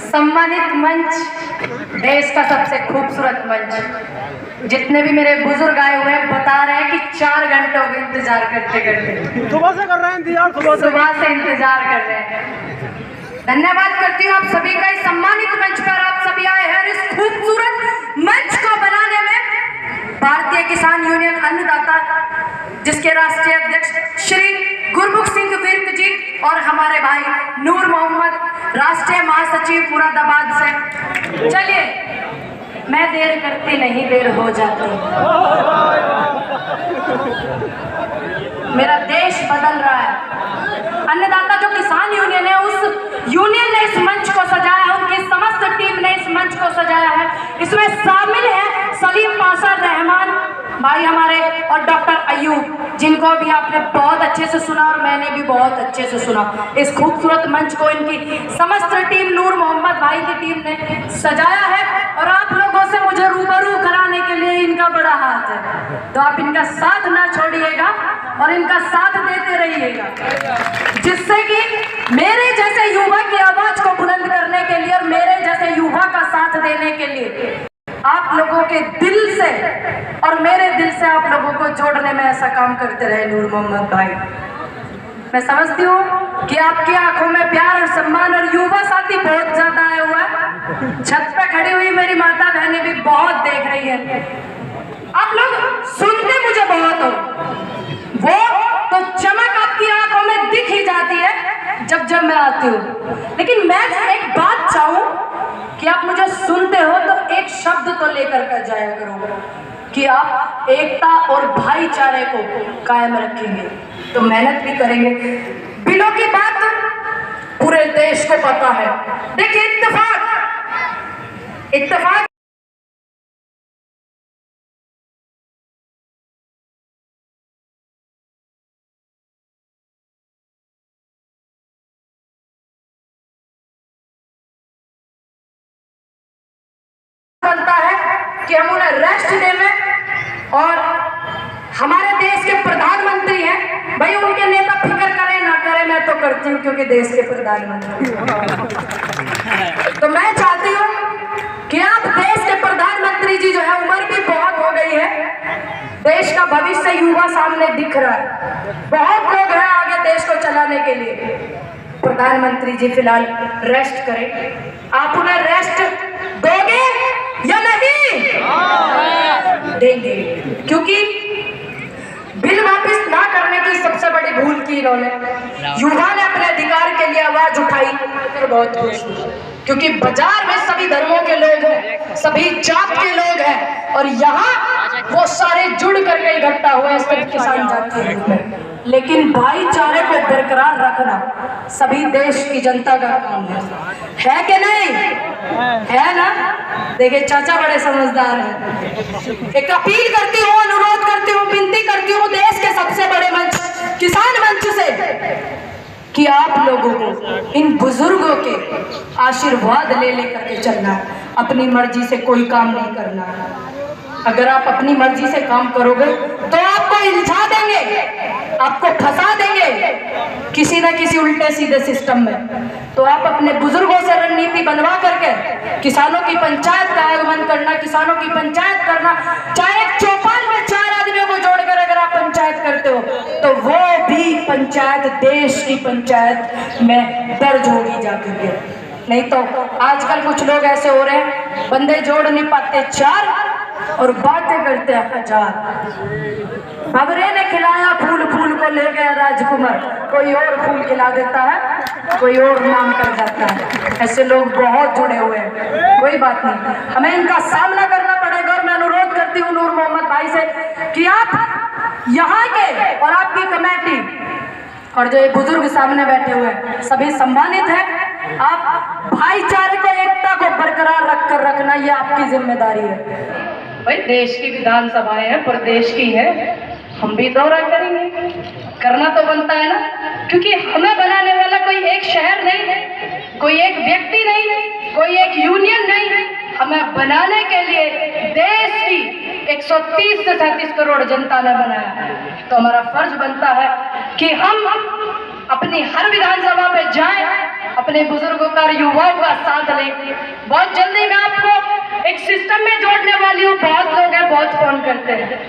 सम्मानित मंच, देश का सबसे खूबसूरत मंच। जितने भी मेरे बुजुर्ग आए हुए हैं बता रहे हैं कि 4 घंटों के इंतजार करते करते सुबह से कर रहे हैं इंतजार, सुबह से इंतजार कर रहे हैं। धन्यवाद करती हूँ आप सभी का। इस सम्मानित मंच पर आप सभी आए हैं। इस खूबसूरत मंच को बनाने में भारतीय किसान यूनियन अन्नदाता, जिसके राष्ट्रीय अध्यक्ष श्री गुरमुख सिंह विर्क जी और हमारे भाई नूर मोहम्मद, राष्ट्रीय महासचिव मुरादाबाद से। चलिए, मैं देर करती नहीं, देर हो जाती। मेरा देश बदल रहा है। अन्नदाता जो किसान यूनियन है, उस यूनियन ने इस मंच को सजाया है, उनकी समस्त टीम ने इस मंच को सजाया है। इसमें शामिल है सलीम पाशा रहमान भाई हमारे और डॉक्टर अयूब, जिनको भी आपने बहुत अच्छे से सुना और मैंने भी बहुत अच्छे से सुना। इस खूबसूरत मंच को इनकी समस्त टीम, नूर मोहम्मद भाई की टीम ने सजाया है और आप लोगों से मुझे रूबरू कराने के लिए इनका बड़ा हाथ है। तो आप इनका साथ ना छोड़िएगा और इनका साथ देते रहिएगा, जिससे कि मेरे जैसे युवा की आवाज को बुलंद करने के लिए और मेरे जैसे युवा का साथ देने के लिए आप लोगों के दिल से और मेरे दिल से आप लोगों को जोड़ने में ऐसा काम करते रहे नूर मोहम्मद भाई। मैं समझती हूँ कि आपकी आंखों में प्यार और सम्मान और युवा साथी बहुत ज्यादा आया हुआ है। छत पे खड़ी हुई मेरी माता बहनें भी बहुत देख रही है। आप लोग सुनते मुझे बहुत हो, वो तो चमक आपकी आंखों में दिख ही जाती है जब जब मैं आती हूँ। लेकिन मैं एक बात चाहूँ कि आप मुझे सुनते हो तो एक शब्द तो लेकर कर जाया करो कि आप एकता और भाईचारे को कायम रखेंगे, तो मेहनत भी करेंगे। बिलों की बात पूरे देश को पता है। देखिए, इत्तेफाक बनता है कि हम उन्हें रेस्ट दें। और हमारे देश के प्रधानमंत्री हैं भाई, उनके नेता फिक्र करें ना करें, मैं तो करती हूँ क्योंकि देश के प्रधानमंत्री। तो मैं चाहती हूँ कि आप देश के प्रधानमंत्री जी जो है, उम्र भी बहुत हो गई है, देश का भविष्य युवा सामने दिख रहा है, बहुत लोग हैं आगे देश को चलाने के लिए। प्रधानमंत्री जी फिलहाल रेस्ट करें। आप उन्हें रेस्ट दोगे या नहीं? देंगे, क्योंकि बिल वापस ना करने की सबसे बड़ी भूल की इन्होंने। युवा ने अपने अधिकार के लिए आवाज उठाई और बहुत खुश हुई, क्योंकि बाजार में सभी धर्मों के लोग हैं, सभी जात के लोग हैं और यहाँ वो सारे जुड़ करके इकट्ठा हुए सिर्फ किसान जात के रूप में। लेकिन भाईचारे को बरकरार रखना सभी देश की जनता का काम है कि नहीं? है ना? देखिए, चाचा बड़े समझदार हैं। एक अपील करती हूँ, अनुरोध करती हूँ, विनती करती हूँ देश के सबसे बड़े मंच, किसान मंच से, कि आप लोगों को इन बुजुर्गों के आशीर्वाद ले लेकर के चलना है। अपनी मर्जी से कोई काम नहीं करना है। अगर आप अपनी मर्जी से काम करोगे तो आपको उलझा देंगे, आपको फंसा देंगे किसी न किसी उल्टे सीधे सिस्टम में। तो आप अपने बुजुर्गों से रणनीति बनवा करके किसानों की पंचायत का आगमन करना, किसानों की पंचायत करना, चाहे एक चौपाल में 4 आदमियों को जोड़कर अगर आप पंचायत करते हो तो वो भी पंचायत देश की पंचायत में दर्ज होगी जाकर के। नहीं तो आजकल कुछ लोग ऐसे हो रहे हैं, बंदे जोड़ नहीं पाते 4 और बातें करते हैं 1000। भवरे ने खिलाया फूल, फूल को ले गया राजकुमार, कोई और फूल खिला देता है, कोई और नाम कर जाता है। ऐसे लोग बहुत जुड़े हुए हैं। कोई बात नहीं, हमें इनका सामना करना पड़ेगा। और मैं अनुरोध करती हूँ नूर मोहम्मद भाई से कि आप यहाँ के और आपकी कमेटी और जो ये बुजुर्ग सामने बैठे हुए हैं सभी सम्मानित हैं। आप भाईचारे को, एकता को बरकरार रखकर रखना, ये आपकी जिम्मेदारी है। भाई, देश की विधानसभाएं हैं, प्रदेश की है, हम भी दौरा करेंगे, करना तो बनता है ना, क्योंकि हमें बनाने वाला कोई एक शहर नहीं है, कोई एक व्यक्ति नहीं है, कोई एक यूनियन नहीं है। हमें बनाने के लिए देश की 130 से 37 करोड़ जनता ने बनाया। तो हमारा फर्ज बनता है कि हम अपनी अपनी हर विधानसभा में जाएं, अपने बुजुर्गों का, युवाओं का साथ लें। बहुत जल्दी मैं आपको एक सिस्टम में जोड़ने वाली हूँ। बहुत लोग हैं, बहुत फोन करते हैं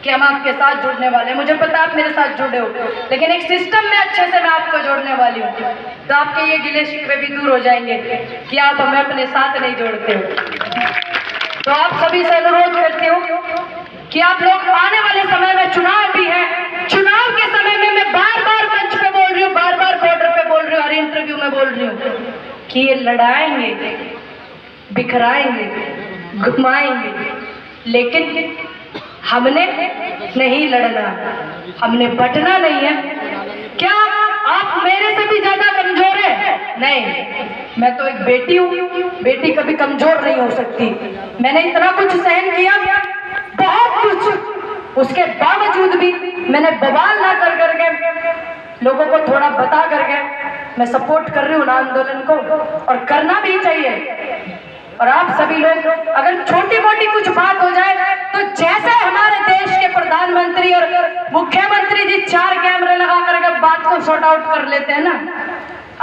कि हम आपके साथ जुड़ने वाले हैं। मुझे पता है आप मेरे साथ जुड़े हो, लेकिन एक सिस्टम में अच्छे से मैं आपको जोड़ने वाली हूँ, तो आपके ये गिले शिकवे भी दूर हो जाएंगे कि आप हमें अपने साथ नहीं जोड़ते हो। तो आप सभी से अनुरोध करती हूँ कि आप लोग आने वाले समय में, चुनाव भी है, चुनाव के समय में मैं बार बार मंच पे बोल रही हूँ, बार बार बॉर्डर पे बोल रही हूँ, हर इंटरव्यू में बोल रही हूँ कि ये लड़ाएंगे, बिखराएंगे, घुमाएंगे, लेकिन हमने नहीं लड़ना, हमने बटना नहीं है। क्या आप मेरे से भी ज्यादा कमजोर हैं? नहीं, मैं तो एक बेटी हूँ, बेटी कभी कमजोर नहीं हो सकती। मैंने इतना कुछ सहन किया, बहुत कुछ, उसके बावजूद भी मैंने बवाल ना कर करके, लोगों को थोड़ा बता करके मैं सपोर्ट कर रही हूँ ना आंदोलन को, और करना भी चाहिए। और आप सभी लोग अगर छोटी मोटी कुछ बात हो जाए तो जैसे हमारे देश के प्रधानमंत्री और मुख्यमंत्री जी 4 कैमरे लगा करके बात को सॉर्ट आउट कर लेते हैं ना,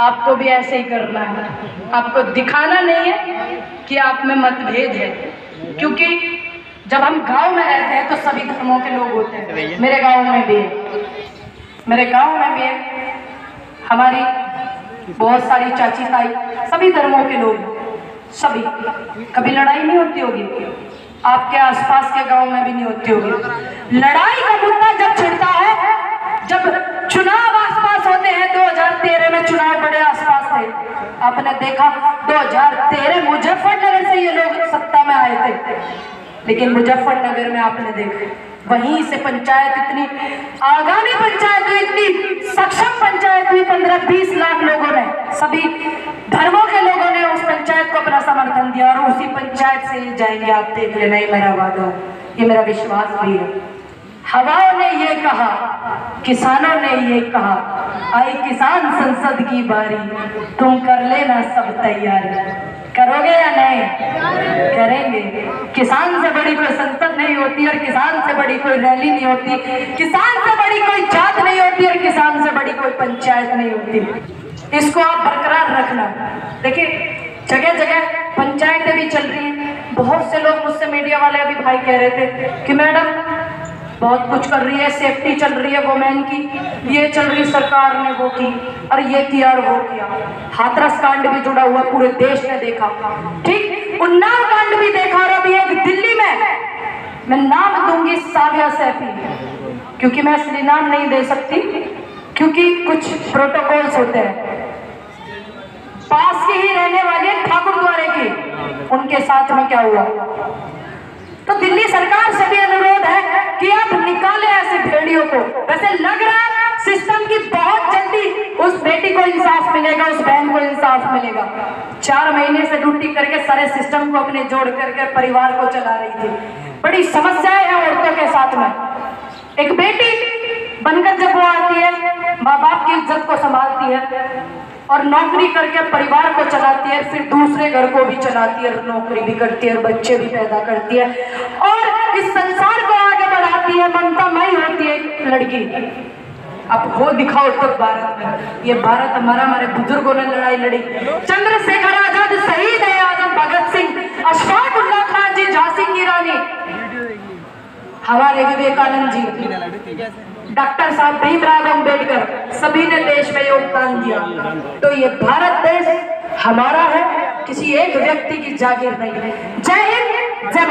आपको भी ऐसे ही करना है। आपको दिखाना नहीं है कि आप में मतभेद है, क्योंकि जब हम गांव में रहते हैं तो सभी धर्मों के लोग होते हैं। मेरे गांव में भी है, मेरे गांव में भी है, हमारी बहुत सारी चाची ताई, सभी धर्मों के लोग, सभी। कभी लड़ाई नहीं होती होगी, आपके आसपास के गांव में भी नहीं होती होगी। लड़ाई का मुद्दा जब छिड़ता है, जब चुनाव आसपास होते हैं। 2013 में चुनाव बड़े आसपास थे, आपने देखा 2013 मुजफ्फरनगर से ये लोग सत्ता में आए थे, लेकिन मुजफ्फरनगर में आपने देखा वहीं से पंचायत इतनी आगामी पंचायत हुई, इतनी सक्षम पंचायत हुई, 15-20 लाख लोगों ने, सभी धर्मों के लोगों ने उस पंचायत को अपना समर्थन दिया, और उसी पंचायत से जाएंगे आप, देख लेना, ये मेरा वादा, ये मेरा विश्वास भी है। हवाओं ने ये कहा, किसानों ने ये कहा, आई किसान संसद की बारी, तुम कर लेना सब तैयारी। करोगे या नहीं? करेंगे। किसान से बड़ी कोई संसद नहीं होती, और किसान से बड़ी कोई रैली नहीं होती, किसान से बड़ी कोई जात नहीं होती, और किसान से बड़ी कोई पंचायत नहीं होती। इसको आप बरकरार रखना। देखिए, जगह जगह पंचायतें भी चल रही हैं। बहुत से लोग मुझसे, मीडिया वाले अभी भाई कह रहे थे कि मैडम बहुत कुछ कर रही है, सेफ्टी चल रही है वोमेन की, ये चल रही, सरकार ने वो की, और ये किया और वो किया। हाथरस कांड भी जुड़ा हुआ, पूरे देश ने देखा, ठीक, उन्नाव कांड भी देखा, और अभी एक दिल्ली में, मैं नाम दूंगी साविया सैफी, क्योंकि मैं इसलिए नाम नहीं दे सकती क्योंकि कुछ प्रोटोकॉल्स होते हैं। पास की ही रहने वाले ठाकुरद्वारे की, उनके साथ में क्या हुआ। तो दिल्ली सरकार से भी अनुरोध है कि आप निकालें ऐसे भेड़ियों को। वैसे लग रहा है सिस्टम की बहुत जल्दी उस बेटी को इंसाफ मिलेगा, उस बहन को इंसाफ मिलेगा। 4 महीने से ड्यूटी करके सारे सिस्टम को अपने जोड़ करके परिवार को चला रही थी। बड़ी समस्याएं हैं औरतों के साथ में। एक बेटी बनकर जब वो आती है, माँ बाप की इज्जत को संभालती है और नौकरी करके परिवार को चलाती है, फिर दूसरे घर को भी चलाती है, नौकरी भी करती है, बच्चे भी पैदा करती है, और इस संसार को आगे बढ़ाती है। ममता मई होती है एक लड़की। अब वो दिखाओ तब भारत में, ये भारत हमारा, हमारे बुजुर्गों ने लड़ाई लड़ी। चंद्रशेखर आजाद शहीद है आजम, भगत सिंह, अशफाक उल्लाह खान जी, झांसी की रानी, हमारे विवेकानंद जी, डॉक्टर साहब भीमराव अंबेडकर, सभी ने देश में योगदान दिया। तो ये भारत देश हमारा है, किसी एक व्यक्ति की जागीर नहीं है। जय हिंद, जय